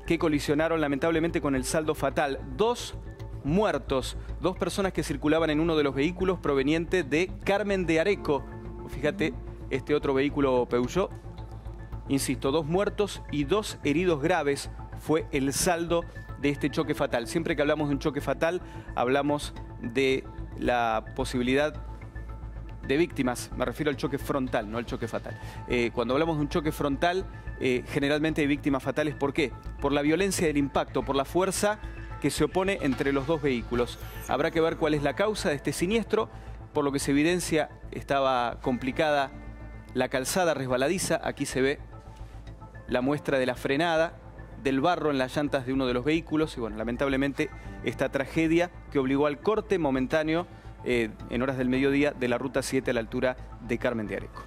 que colisionaron lamentablemente con el saldo fatal. 2 muertos, 2 personas que circulaban en uno de los vehículos proveniente de Carmen de Areco. Fíjate, este otro vehículo Peugeot. Insisto, 2 muertos y 2 heridos graves fue el saldo de este choque fatal. Siempre que hablamos de un choque fatal, hablamos de la posibilidad de víctimas. Me refiero al choque frontal, no al choque fatal. Cuando hablamos de un choque frontal, generalmente hay víctimas fatales. ¿Por qué? Por la violencia del impacto, por la fuerza que se opone entre los 2 vehículos. Habrá que ver cuál es la causa de este siniestro. Por lo que se evidencia, estaba complicada la calzada resbaladiza. Aquí se ve la muestra de la frenada, del barro en las llantas de uno de los vehículos. Y bueno, lamentablemente esta tragedia que obligó al corte momentáneo en horas del mediodía de la Ruta 7 a la altura de Carmen de Areco.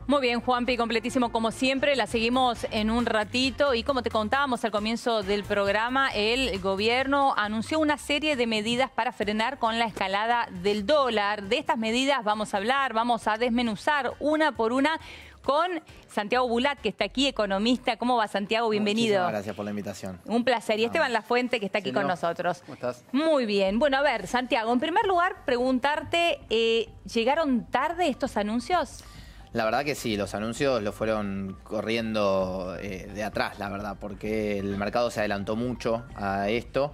Muy bien, Juanpi, completísimo como siempre. La seguimos en un ratito y como te contábamos al comienzo del programa, el gobierno anunció una serie de medidas para frenar con la escalada del dólar. De estas medidas vamos a hablar, vamos a desmenuzar una por una con Santiago Bulat, que está aquí, economista. ¿Cómo va, Santiago? Bienvenido. Muchísimas gracias por la invitación. Un placer. Y Esteban Lafuente, que está aquí con nosotros. ¿Cómo estás? Muy bien. Bueno, a ver, Santiago, en primer lugar, preguntarte, ¿llegaron tarde estos anuncios? La verdad que sí, los anuncios lo fueron corriendo de atrás, la verdad, porque el mercado se adelantó mucho a esto.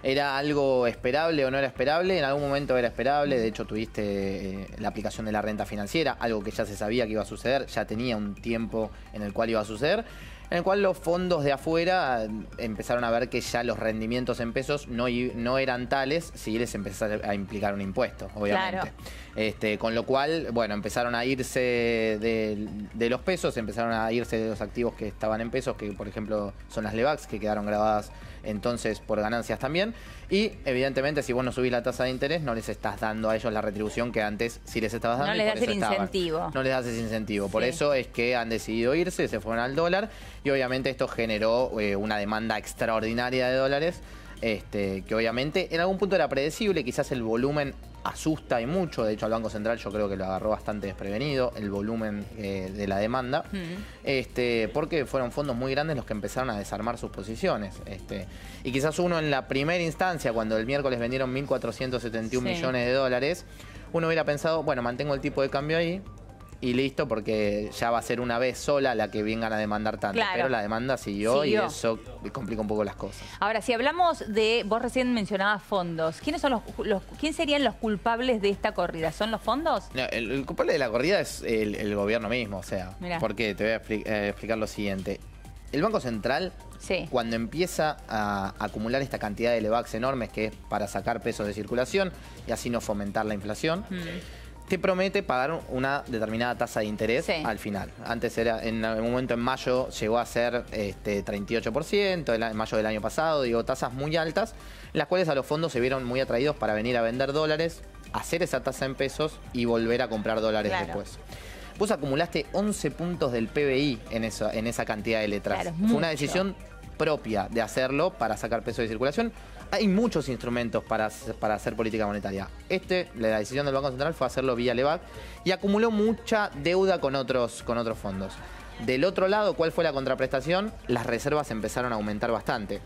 ¿Era algo esperable o no era esperable? En algún momento era esperable. De hecho, tuviste la aplicación de la renta financiera, algo que ya se sabía que iba a suceder, ya tenía un tiempo en el cual iba a suceder, en el cual los fondos de afuera empezaron a ver que ya los rendimientos en pesos no eran tales si les empezara a implicar un impuesto, obviamente. Claro. Con lo cual, bueno, empezaron a irse de los pesos, empezaron a irse de los activos que estaban en pesos, que por ejemplo son las LEVAX, que quedaron grabadas entonces por ganancias también. Y evidentemente si vos no subís la tasa de interés, no les estás dando a ellos la retribución que antes sí les estabas dando. No les das el incentivo. No les das ese incentivo. Por eso es que han decidido irse, se fueron al dólar y obviamente esto generó una demanda extraordinaria de dólares, que obviamente en algún punto era predecible. Quizás el volumen asusta y mucho. De hecho, al Banco Central yo creo que lo agarró bastante desprevenido el volumen de la demanda, porque fueron fondos muy grandes los que empezaron a desarmar sus posiciones. Y quizás uno en la primera instancia, cuando el miércoles vendieron 1.471 millones de dólares, uno hubiera pensado, bueno, mantengo el tipo de cambio ahí y listo, porque ya va a ser una vez sola la que vengan a demandar tanto. Claro. Pero la demanda siguió y eso complica un poco las cosas. Ahora, si hablamos de, vos recién mencionabas fondos, ¿quiénes son ¿quién serían los culpables de esta corrida? ¿Son los fondos? No, el culpable de la corrida es el gobierno mismo, o sea, porque te voy a explicar lo siguiente. El Banco Central, cuando empieza a acumular esta cantidad de LEVAX enormes, que es para sacar pesos de circulación y así no fomentar la inflación, te promete pagar una determinada tasa de interés al final. Antes era, en algún momento en mayo llegó a ser 38%, en mayo del año pasado, digo, tasas muy altas, en las cuales a los fondos se vieron muy atraídos para venir a vender dólares, hacer esa tasa en pesos y volver a comprar dólares después. Vos acumulaste 11 puntos del PBI en esa cantidad de letras. Fue una decisión propia de hacerlo para sacar peso de circulación. Hay muchos instrumentos para hacer política monetaria. La decisión del Banco Central fue hacerlo vía LEVAC y acumuló mucha deuda con otros fondos. Del otro lado, ¿cuál fue la contraprestación? Las reservas empezaron a aumentar bastante.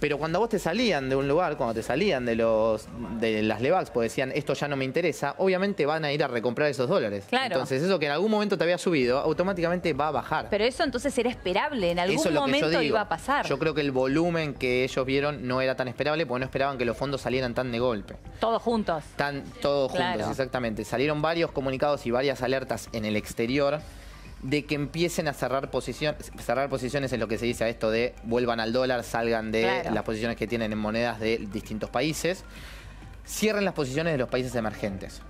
Pero cuando vos te salían de un lugar, cuando te salían de las LEVAX, porque decían, esto ya no me interesa, obviamente van a ir a recomprar esos dólares. Claro. Entonces eso que en algún momento te había subido, automáticamente va a bajar. Pero eso entonces era esperable, en algún momento iba a pasar. Yo creo que el volumen que ellos vieron no era tan esperable, porque no esperaban que los fondos salieran tan de golpe. Todos juntos. Todos juntos, exactamente. Salieron varios comunicados y varias alertas en el exterior de que empiecen a cerrar posiciones. Cerrar posiciones es lo que se dice a esto de vuelvan al dólar, salgan de las posiciones que tienen en monedas de distintos países, cierren las posiciones de los países emergentes.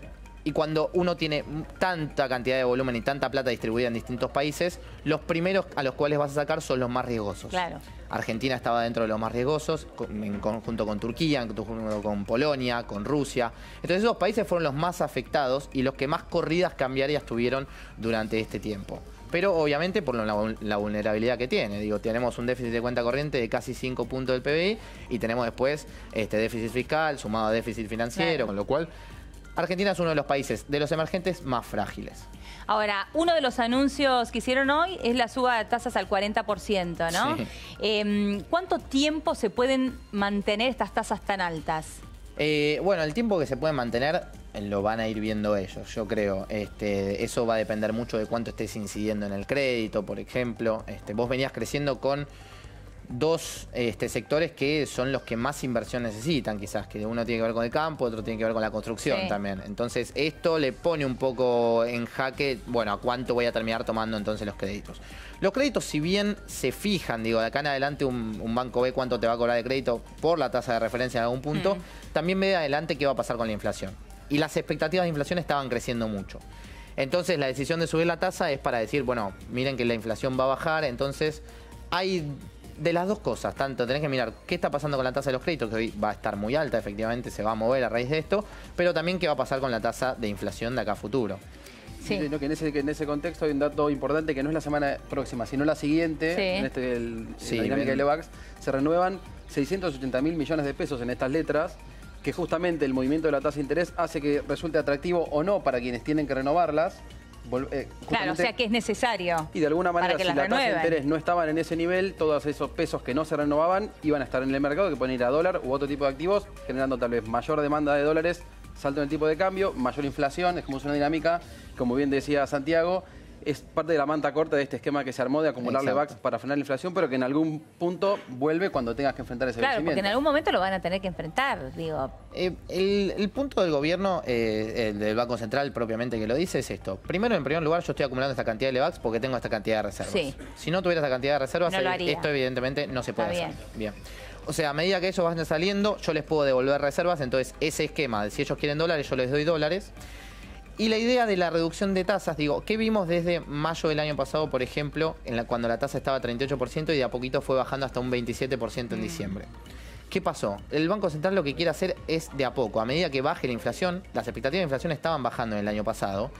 Y cuando uno tiene tanta cantidad de volumen y tanta plata distribuida en distintos países, los primeros a los cuales vas a sacar son los más riesgosos. Claro. Argentina estaba dentro de los más riesgosos, en conjunto con Turquía, en conjunto con Polonia, con Rusia. Entonces esos países fueron los más afectados y los que más corridas cambiarias tuvieron durante este tiempo. Pero obviamente por la vulnerabilidad que tiene. Digo, tenemos un déficit de cuenta corriente de casi 5 puntos del PBI y tenemos después déficit fiscal sumado a déficit financiero, con lo cual Argentina es uno de los países de los emergentes más frágiles. Ahora, uno de los anuncios que hicieron hoy es la suba de tasas al 40%, ¿no? Sí. ¿Cuánto tiempo se pueden mantener estas tasas tan altas? Bueno, el tiempo que se puede mantener lo van a ir viendo ellos, yo creo. Eso va a depender mucho de cuánto estés incidiendo en el crédito, por ejemplo. Vos venías creciendo con dos sectores que son los que más inversión necesitan, quizás, que uno tiene que ver con el campo, otro tiene que ver con la construcción también. Entonces, esto le pone un poco en jaque, bueno, a cuánto voy a terminar tomando entonces los créditos. Los créditos, si bien se fijan, digo, de acá en adelante un banco ve cuánto te va a cobrar de crédito por la tasa de referencia en algún punto, también ve de adelante qué va a pasar con la inflación. Y las expectativas de inflación estaban creciendo mucho. Entonces, la decisión de subir la tasa es para decir, bueno, miren que la inflación va a bajar, entonces hay de las dos cosas, tanto tenés que mirar qué está pasando con la tasa de los créditos, que hoy va a estar muy alta, efectivamente se va a mover a raíz de esto, pero también qué va a pasar con la tasa de inflación de acá a futuro. Sí. Que en ese contexto hay un dato importante que no es la semana próxima, sino la siguiente, en la dinámica de Levax, se renuevan 680.000 millones de pesos en estas letras, que justamente el movimiento de la tasa de interés hace que resulte atractivo o no para quienes tienen que renovarlas. Claro, o sea que es necesario. Y de alguna manera, si la tasa de interés no estaban en ese nivel, todos esos pesos que no se renovaban iban a estar en el mercado, que pueden ir a dólar u otro tipo de activos, generando tal vez mayor demanda de dólares, salto en el tipo de cambio, mayor inflación. Es como una dinámica, como bien decía Santiago, es parte de la manta corta de este esquema que se armó de acumular Levax para frenar la inflación, pero que en algún punto vuelve cuando tengas que enfrentar ese vencimiento. Porque en algún momento lo van a tener que enfrentar, digo. El punto del gobierno, el del Banco Central propiamente que lo dice, es esto. Primero, en primer lugar, yo estoy acumulando esta cantidad de Levax porque tengo esta cantidad de reservas. Sí. Si no tuviera esta cantidad de reservas, esto evidentemente no se puede hacer. Bien. O sea, a medida que ellos van saliendo, yo les puedo devolver reservas, entonces ese esquema de si ellos quieren dólares, yo les doy dólares. Y la idea de la reducción de tasas, digo, ¿qué vimos desde mayo del año pasado, por ejemplo, cuando la tasa estaba a 38% y de a poquito fue bajando hasta un 27% en diciembre? ¿Qué pasó? El Banco Central lo que quiere hacer es de a poco, a medida que baje la inflación, las expectativas de inflación estaban bajando en el año pasado,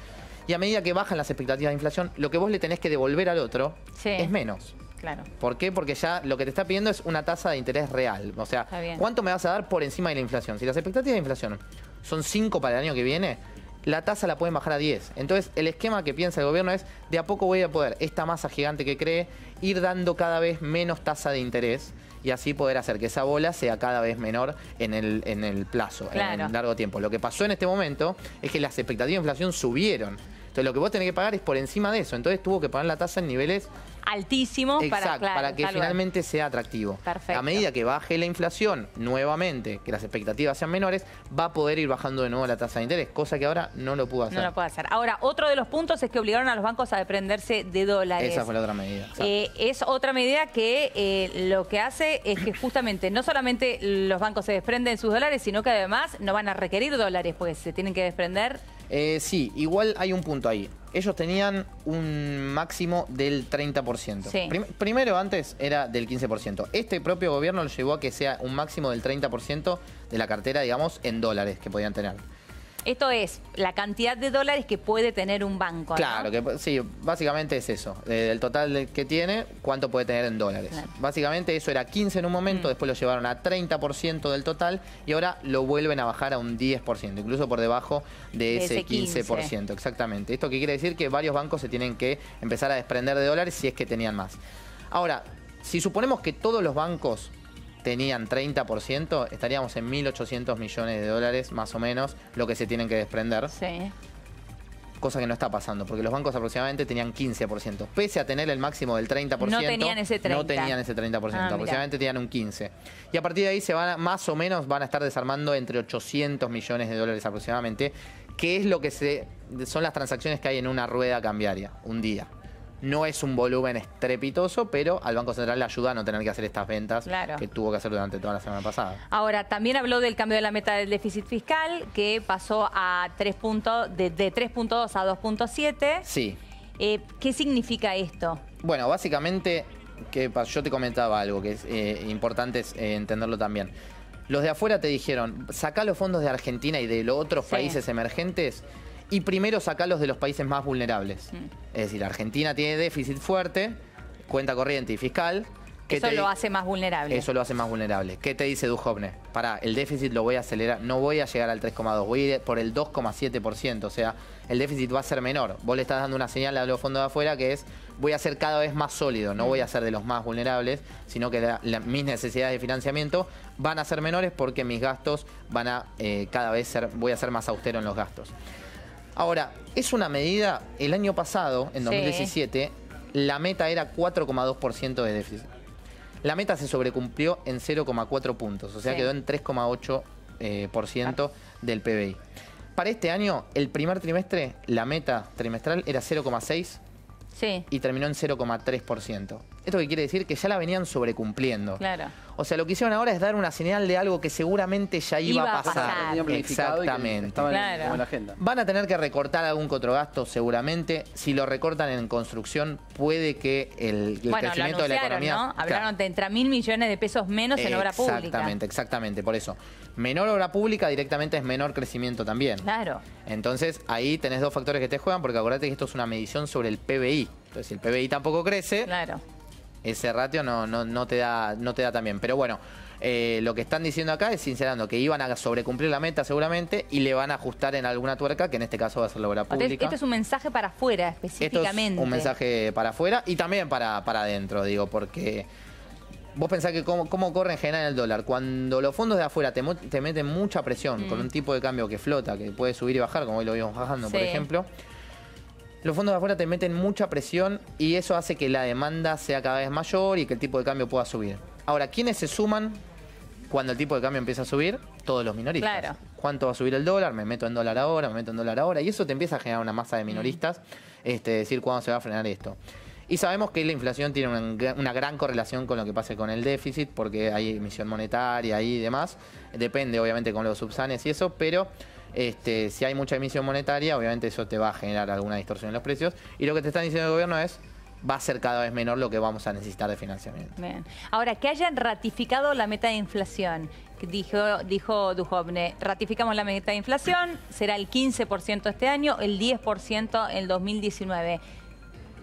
y a medida que bajan las expectativas de inflación, lo que vos le tenés que devolver al otro es menos. Claro. ¿Por qué? Porque ya lo que te está pidiendo es una tasa de interés real. O sea, ¿cuánto me vas a dar por encima de la inflación? Si las expectativas de inflación son 5 para el año que viene, la tasa la pueden bajar a 10. Entonces, el esquema que piensa el gobierno es, de a poco voy a poder, esta masa gigante que cree, ir dando cada vez menos tasa de interés y así poder hacer que esa bola sea cada vez menor en el plazo, en el largo tiempo. Lo que pasó en este momento es que las expectativas de inflación subieron. Entonces, lo que vos tenés que pagar es por encima de eso. Entonces, tuvo que poner la tasa en niveles altísimos para que finalmente sea atractivo. Perfecto. A medida que baje la inflación nuevamente, que las expectativas sean menores, va a poder ir bajando de nuevo la tasa de interés, cosa que ahora no lo pudo hacer. No lo puede hacer. Ahora, otro de los puntos es que obligaron a los bancos a desprenderse de dólares. Esa fue la otra medida. Es otra medida que lo que hace es que justamente no solamente los bancos se desprenden de sus dólares, sino que además no van a requerir dólares, porque se tienen que desprender. Sí, igual hay un punto ahí. Ellos tenían un máximo del 30%. Sí. Primero, antes era del 15%. Este propio gobierno lo llevó a que sea un máximo del 30% de la cartera, digamos, en dólares que podían tener. Esto es la cantidad de dólares que puede tener un banco, ¿no? Claro, que sí, básicamente es eso. Del total que tiene, ¿cuánto puede tener en dólares? Claro. Básicamente eso era 15 en un momento, después lo llevaron a 30% del total y ahora lo vuelven a bajar a un 10%, incluso por debajo de ese 15%. Exactamente. Esto que quiere decir que varios bancos se tienen que empezar a desprender de dólares si es que tenían más. Ahora, si suponemos que todos los bancos tenían 30%, estaríamos en 1.800 millones de dólares, más o menos, lo que se tienen que desprender. Sí. Cosa que no está pasando, porque los bancos aproximadamente tenían 15%. Pese a tener el máximo del 30%, no tenían ese 30%. No tenían ese 30%, aproximadamente tenían un 15%. Y a partir de ahí más o menos van a estar desarmando entre 800 millones de dólares aproximadamente, que es lo que son las transacciones que hay en una rueda cambiaria, un día. No es un volumen estrepitoso, pero al Banco Central le ayuda a no tener que hacer estas ventas que tuvo que hacer durante toda la semana pasada. Ahora, también habló del cambio de la meta del déficit fiscal, que pasó a 3 puntos, de 3.2 a 2.7. Sí. ¿Qué significa esto? Bueno, básicamente, yo te comentaba algo que es importante entenderlo también. Los de afuera te dijeron, sacá los fondos de Argentina y de los otros países emergentes y primero sacalos de los países más vulnerables. Es decir, Argentina tiene déficit fuerte, cuenta corriente y fiscal, Eso lo hace más vulnerable. Eso lo hace más vulnerable. ¿Qué te dice Duhovne? Pará, el déficit lo voy a acelerar, no voy a llegar al 3,2, voy a ir por el 2,7%, o sea, el déficit va a ser menor. Vos le estás dando una señal a los fondos de afuera que es, voy a ser cada vez más sólido, no voy a ser de los más vulnerables, sino que mis necesidades de financiamiento van a ser menores porque mis gastos van a cada vez voy a ser más austero en los gastos. Ahora, es una medida, el año pasado, en 2017, la meta era 4,2% de déficit. La meta se sobrecumplió en 0,4 puntos, o sea, quedó en 3,8% del PBI. Para este año, el primer trimestre, la meta trimestral era 0,6% y terminó en 0,3%. ¿Esto qué quiere decir? Que ya la venían sobrecumpliendo. Claro. O sea, lo que hicieron ahora es dar una señal de algo que seguramente ya iba a pasar. Exactamente. Claro. En la agenda. Van a tener que recortar algún que otro gasto seguramente. Si lo recortan en construcción, puede que el crecimiento de la economía... ¿no? Hablaron de entre 1.000 millones de pesos menos en obra pública. Exactamente. Por eso, menor obra pública directamente es menor crecimiento también. Claro. Entonces, ahí tenés dos factores que te juegan, porque acordate que esto es una medición sobre el PBI. Entonces, si el PBI tampoco crece... Claro. Ese ratio no te da tan bien. Pero bueno, lo que están diciendo acá es sincerando que iban a sobrecumplir la meta seguramente y le van a ajustar en alguna tuerca, que en este caso va a ser la obra pública. Este es un mensaje para afuera específicamente. Esto es un mensaje para afuera y también para adentro, digo, porque vos pensás que cómo corre en general el dólar. Cuando los fondos de afuera te meten mucha presión con un tipo de cambio que flota, que puede subir y bajar, como hoy lo vimos bajando, por ejemplo... Los fondos de afuera te meten mucha presión y eso hace que la demanda sea cada vez mayor y que el tipo de cambio pueda subir. Ahora, ¿quiénes se suman cuando el tipo de cambio empieza a subir? Todos los minoristas. Claro. ¿Cuánto va a subir el dólar? Me meto en dólar ahora, me meto en dólar ahora. Y eso te empieza a generar una masa de minoristas, decir cuándo se va a frenar esto. Y sabemos que la inflación tiene una gran correlación con lo que pase con el déficit, porque hay emisión monetaria y demás. Depende, obviamente, con los subsanes y eso, pero... si hay mucha emisión monetaria, obviamente eso te va a generar alguna distorsión en los precios. Y lo que te están diciendo el gobierno es, va a ser cada vez menor lo que vamos a necesitar de financiamiento. Bien. Ahora, que hayan ratificado la meta de inflación, dijo Duhovne, ratificamos la meta de inflación, será el 15% este año, el 10% en el 2019.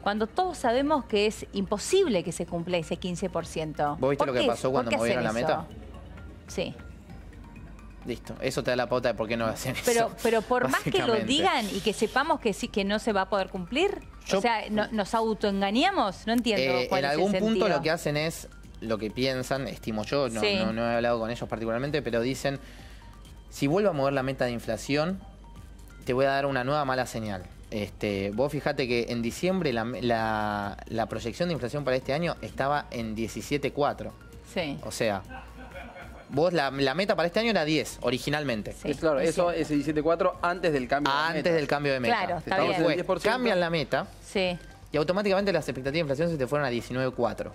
Cuando todos sabemos que es imposible que se cumpla ese 15%. ¿Vos viste lo que pasó cuando movieron la meta? Sí. Listo, eso te da la pauta de por qué no hacen eso. Pero por más que lo digan y que sepamos que sí, que no se va a poder cumplir, o sea, ¿nos autoengañamos? No entiendo cuál en es algún el punto sentido. lo que hacen es, lo que piensan, estimo yo, no he hablado con ellos particularmente, pero dicen, si vuelvo a mover la meta de inflación, te voy a dar una nueva mala señal. Vos fijate que en diciembre la proyección de inflación para este año estaba en 17,4. Sí. O sea... Vos, la meta para este año era 10, originalmente. Sí, claro, eso es 17,4 antes del cambio de meta. Antes del cambio de meta. Claro, está bien. Cambian la meta y automáticamente las expectativas de inflación se te fueron a 19,4.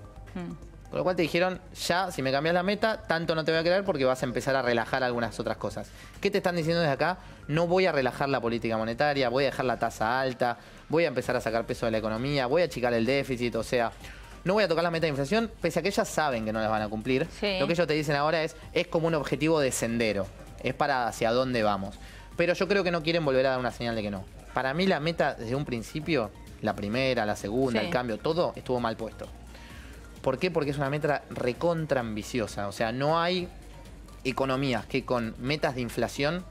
Con lo cual te dijeron, ya, si me cambias la meta, tanto no te voy a creer porque vas a empezar a relajar algunas otras cosas. ¿Qué te están diciendo desde acá? No voy a relajar la política monetaria, voy a dejar la tasa alta, voy a empezar a sacar peso de la economía, voy a achicar el déficit, o sea... No voy a tocar la meta de inflación, pese a que ellas saben que no las van a cumplir. Lo que ellos te dicen ahora es como un objetivo de sendero. Es para hacia dónde vamos. Pero yo creo que no quieren volver a dar una señal de que no. Para mí la meta, desde un principio, la primera, la segunda, el cambio, todo estuvo mal puesto. ¿Por qué? Porque es una meta recontra ambiciosa. O sea, no hay economías que con metas de inflación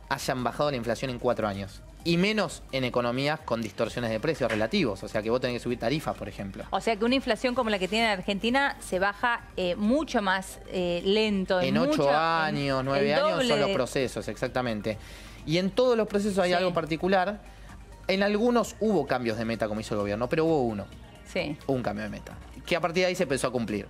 hayan bajado la inflación en 4 años. Y menos en economías con distorsiones de precios relativos. O sea, que vos tenés que subir tarifas, por ejemplo. O sea, que una inflación como la que tiene Argentina se baja mucho más lento. En 8 años, 9 años son los procesos, exactamente. Y en todos los procesos hay algo particular. En algunos hubo cambios de meta, como hizo el gobierno, pero hubo uno. Un cambio de meta. Que a partir de ahí se empezó a cumplir.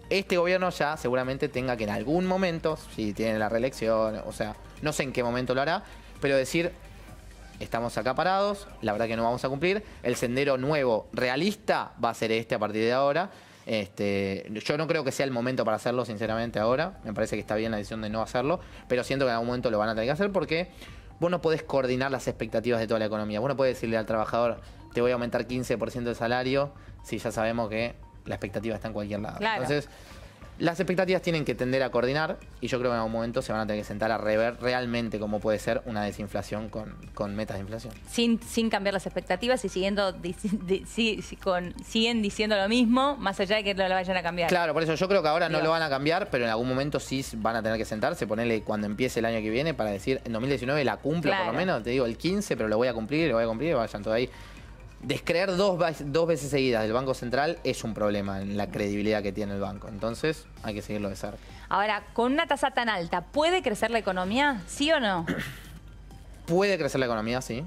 Este gobierno ya seguramente tenga que en algún momento, si tiene la reelección, o sea, no sé en qué momento lo hará, pero decir... Estamos acá parados, la verdad que no vamos a cumplir. El sendero nuevo, realista, va a ser a partir de ahora. Yo no creo que sea el momento para hacerlo, sinceramente, ahora. Me parece que está bien la decisión de no hacerlo, pero siento que en algún momento lo van a tener que hacer porque vos no podés coordinar las expectativas de toda la economía. Vos no podés decirle al trabajador, te voy a aumentar 15% el salario, si ya sabemos que la expectativa está en cualquier lado. Claro. Entonces, Las expectativas tienen que tender a coordinar y yo creo que en algún momento se van a tener que sentar a rever realmente cómo puede ser una desinflación con metas de inflación. Sin cambiar las expectativas y siguen diciendo lo mismo, más allá de que no lo vayan a cambiar. Claro, por eso yo creo que ahora no lo van a cambiar, pero en algún momento sí van a tener que sentarse, ponerle cuando empiece el año que viene para decir, en 2019 la cumplo por lo menos, te digo el 15, pero lo voy a cumplir, y vayan todo ahí. Descreer dos veces seguidas del Banco Central es un problema en la credibilidad que tiene el banco. Entonces, hay que seguirlo de cerca. Ahora, con una tasa tan alta, ¿puede crecer la economía? ¿Sí o no? Puede crecer la economía, sí.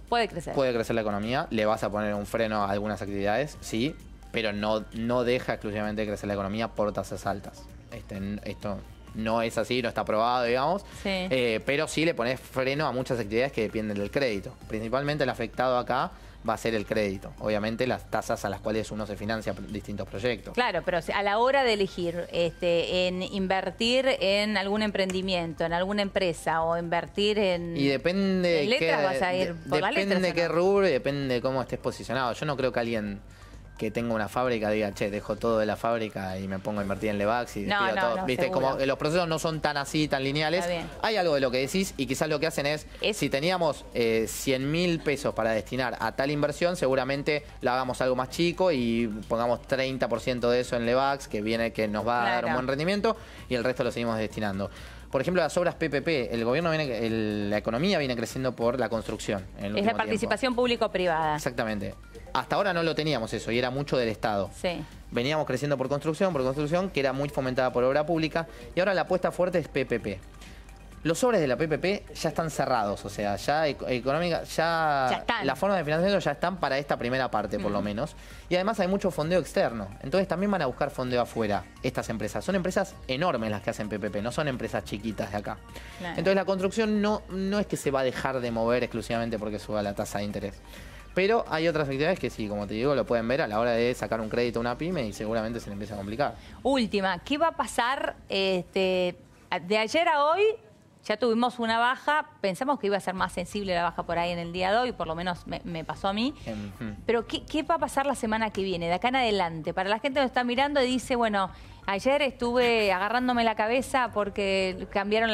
Puede crecer. Puede crecer la economía. Le vas a poner un freno a algunas actividades, sí. Pero no deja exclusivamente de crecer la economía por tasas altas. Esto no es así, no está aprobado, digamos. Sí. Pero sí le pones freno a muchas actividades que dependen del crédito. Principalmente el afectado acá va a ser el crédito. Obviamente las tasas a las cuales uno se financia distintos proyectos. Claro, pero a la hora de elegir en invertir en algún emprendimiento, en alguna empresa o invertir en... Y depende... ¿En letras vas a ir por las letras? Depende de qué rubro y depende de cómo estés posicionado. Yo no creo que alguien que tenga una fábrica diga, che, dejo todo de la fábrica y me pongo a invertir en Levax y despido todo. No, ¿viste? Seguro. Como los procesos no son tan así, tan lineales. Hay algo de lo que decís y quizás lo que hacen es si teníamos 100.000 pesos para destinar a tal inversión, seguramente lo hagamos algo más chico y pongamos 30% de eso en Levax, que nos va a dar un buen rendimiento, y el resto lo seguimos destinando. Por ejemplo, las obras PPP, el gobierno la economía viene creciendo por la construcción. Es la participación público-privada. Exactamente. Hasta ahora no lo teníamos eso y era mucho del Estado. Sí. Veníamos creciendo por construcción, que era muy fomentada por obra pública, y ahora la apuesta fuerte es PPP. Los sobres de la PPP ya están cerrados, o sea, ya económica, ya están. Las formas de financiamiento ya están para esta primera parte, por lo menos. Y además hay mucho fondeo externo. Entonces también van a buscar fondeo afuera estas empresas. Son empresas enormes las que hacen PPP, no son empresas chiquitas de acá. Claro. Entonces la construcción no es que se va a dejar de mover exclusivamente porque suba la tasa de interés. Pero hay otras actividades que sí, como te digo, lo pueden ver a la hora de sacar un crédito a una pyme y seguramente se le empieza a complicar. Última, ¿qué va a pasar de ayer a hoy? Ya tuvimos una baja, pensamos que iba a ser más sensible la baja por ahí en el día de hoy, por lo menos me pasó a mí. Pero ¿qué va a pasar la semana que viene, de acá en adelante? Para la gente que está mirando y dice, bueno, ayer estuve agarrándome la cabeza porque cambiaron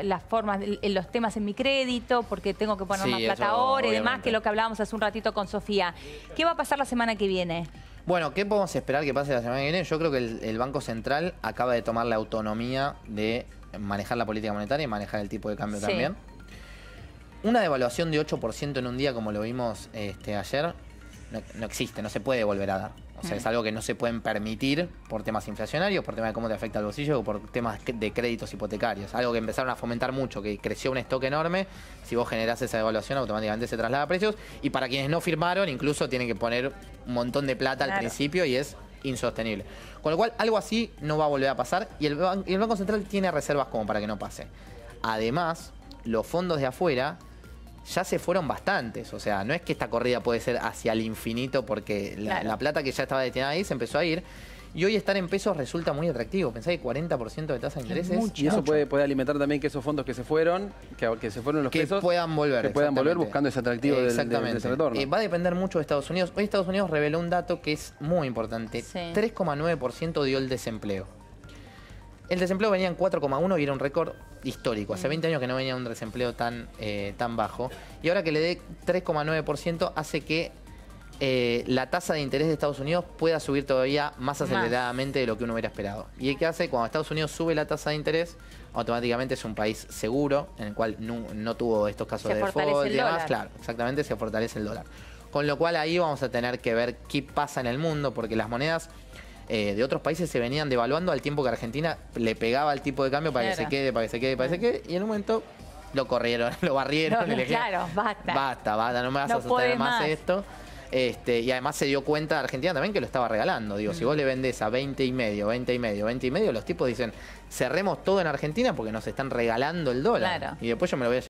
las formas, los temas en mi crédito, porque tengo que poner más plata ahora y demás, que es lo que hablábamos hace un ratito con Sofía. ¿Qué va a pasar la semana que viene? Bueno, ¿qué podemos esperar que pase la semana que viene? Yo creo que el Banco Central acaba de tomar la autonomía de manejar la política monetaria y manejar el tipo de cambio también. Una devaluación de 8% en un día como lo vimos ayer no existe, no se puede volver a dar. O sea, es algo que no se pueden permitir por temas inflacionarios, por temas de cómo te afecta el bolsillo o por temas de créditos hipotecarios. Algo que empezaron a fomentar mucho, que creció un stock enorme. Si vos generás esa devaluación, automáticamente se traslada a precios. Y para quienes no firmaron, incluso tienen que poner un montón de plata al principio y es insostenible. Con lo cual, algo así no va a volver a pasar y el Banco Central tiene reservas como para que no pase. Además, los fondos de afuera ya se fueron bastantes. O sea, no es que esta corrida puede ser hacia el infinito porque la plata que ya estaba destinada ahí se empezó a ir. Y hoy estar en pesos resulta muy atractivo. Pensá que 40% de tasa de interés es mucho. Y eso puede alimentar también que esos fondos que se fueron, que se fueron los pesos, puedan volver. Que puedan volver buscando ese atractivo del retorno. Va a depender mucho de Estados Unidos. Hoy Estados Unidos reveló un dato que es muy importante. 3,9% dio el desempleo. El desempleo venía en 4,1 y era un récord histórico. Hace 20 años que no venía un desempleo tan bajo. Y ahora que le dé 3,9% hace que la tasa de interés de Estados Unidos pueda subir todavía más aceleradamente de lo que uno hubiera esperado. ¿Y qué hace? Cuando Estados Unidos sube la tasa de interés, automáticamente es un país seguro, en el cual no tuvo estos casos de default y demás. Claro, exactamente, se fortalece el dólar. Con lo cual ahí vamos a tener que ver qué pasa en el mundo, porque las monedas de otros países se venían devaluando al tiempo que Argentina le pegaba el tipo de cambio para que se quede, para que se quede, para que se quede, y en un momento lo corrieron, lo barrieron. Claro, basta. Basta, no me vas a sostener más esto. Y además se dio cuenta Argentina también que lo estaba regalando. Digo, si vos le vendés a 20,5, los tipos dicen, cerremos todo en Argentina porque nos están regalando el dólar. Y después yo me lo voy a